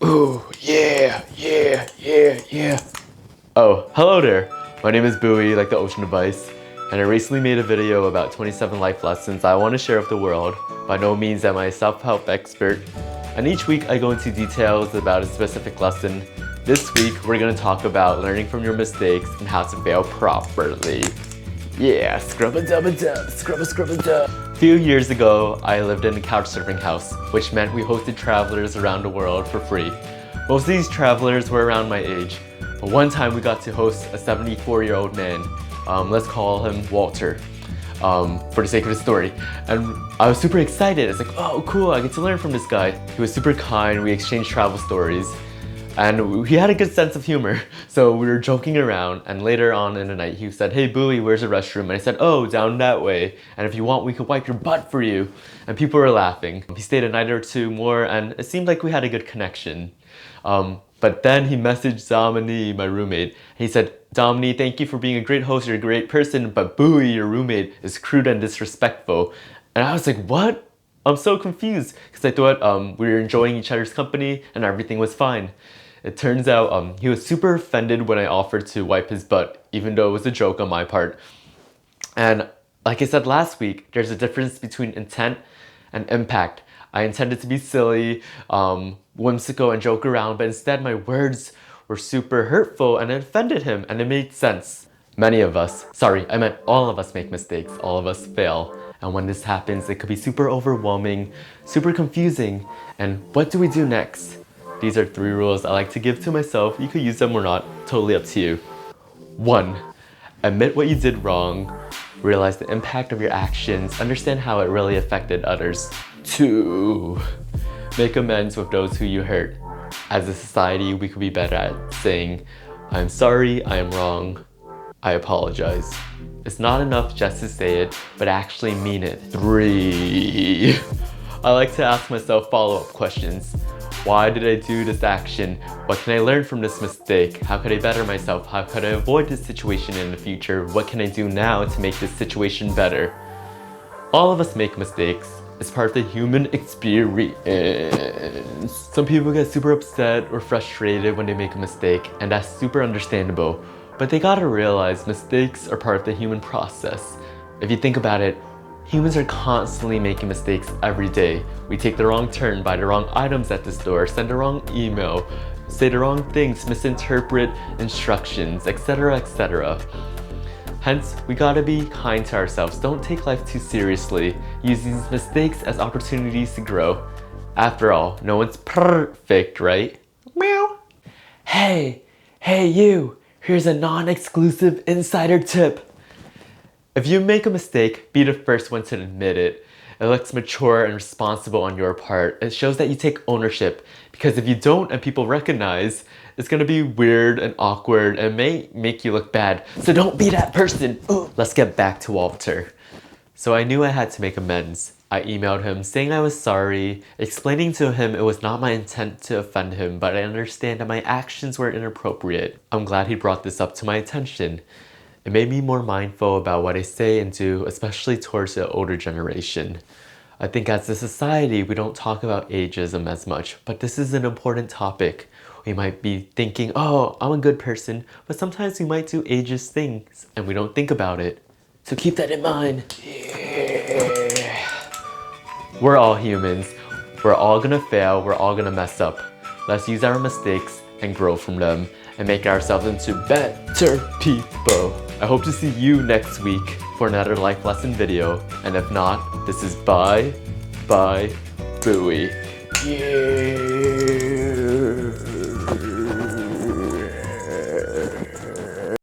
Ooh, yeah. Oh, hello there. My name is Bui, like the ocean of ice, and I recently made a video about 27 life lessons I want to share with the world. By no means am I a self-help expert, and each week I go into details about a specific lesson. This week we're going to talk about learning from your mistakes and how to fail properly. Yeah, scrub-a-dub-a-dub, scrub-a-scrub-a-dub. A few years ago, I lived in a couch surfing house, which meant we hosted travelers around the world for free. Most of these travelers were around my age, but one time we got to host a 74-year-old man. Let's call him Walter, for the sake of the story. And I was super excited. It's like, oh cool, I get to learn from this guy. He was super kind, we exchanged travel stories. And he had a good sense of humor. So we were joking around, and later on in the night he said, hey Bowie, where's the restroom? And I said, oh, down that way. And if you want, we could wipe your butt for you. And people were laughing. He stayed a night or two more, and it seemed like we had a good connection. But then he messaged Domini, my roommate. He said, Domini, thank you for being a great host, you're a great person, but Bowie, your roommate, is crude and disrespectful. And I was like, what? I'm so confused, because I thought we were enjoying each other's company and everything was fine. It turns out he was super offended when I offered to wipe his butt, even though it was a joke on my part. And like I said last week, there's a difference between intent and impact. I intended to be silly, whimsical, and joke around, but instead my words were super hurtful and it offended him, and it made sense. Many of us, sorry, I meant all of us make mistakes, all of us fail. And when this happens, it could be super overwhelming, super confusing, and what do we do next? These are 3 rules I like to give to myself. You could use them or not, totally up to you. 1. Admit what you did wrong. Realize the impact of your actions. Understand how it really affected others. 2. Make amends with those who you hurt. As a society, we could be better at saying, I'm sorry, I am wrong, I apologize. It's not enough just to say it, but actually mean it. 3. I like to ask myself follow-up questions. Why did I do this action? What can I learn from this mistake? How could I better myself? How could I avoid this situation in the future? What can I do now to make this situation better? All of us make mistakes. It's part of the human experience. Some people get super upset or frustrated when they make a mistake, and that's super understandable. But they gotta realize mistakes are part of the human process. If you think about it, humans are constantly making mistakes every day. We take the wrong turn, buy the wrong items at the store, send the wrong email, say the wrong things, misinterpret instructions, etc, etc. Hence, we gotta be kind to ourselves. Don't take life too seriously. Use these mistakes as opportunities to grow. After all, no one's perfect, right? Meow. Hey you, here's a non-exclusive insider tip. If you make a mistake, be the first one to admit it. It looks mature and responsible on your part. It shows that you take ownership. Because if you don't and people recognize, it's gonna be weird and awkward and may make you look bad. So don't be that person. Ooh. Let's get back to Walter. So I knew I had to make amends. I emailed him saying I was sorry, explaining to him it was not my intent to offend him, but I understand that my actions were inappropriate. I'm glad he brought this up to my attention. It made me more mindful about what I say and do, especially towards the older generation. I think as a society, we don't talk about ageism as much, but this is an important topic. We might be thinking, oh, I'm a good person, but sometimes we might do ageist things and we don't think about it. So keep that in mind. Yeah. We're all humans. We're all gonna fail, we're all gonna mess up. Let's use our mistakes and grow from them and make ourselves into better people. I hope to see you next week for another life lesson video. And if not, this is Bye By Bui. Yeah.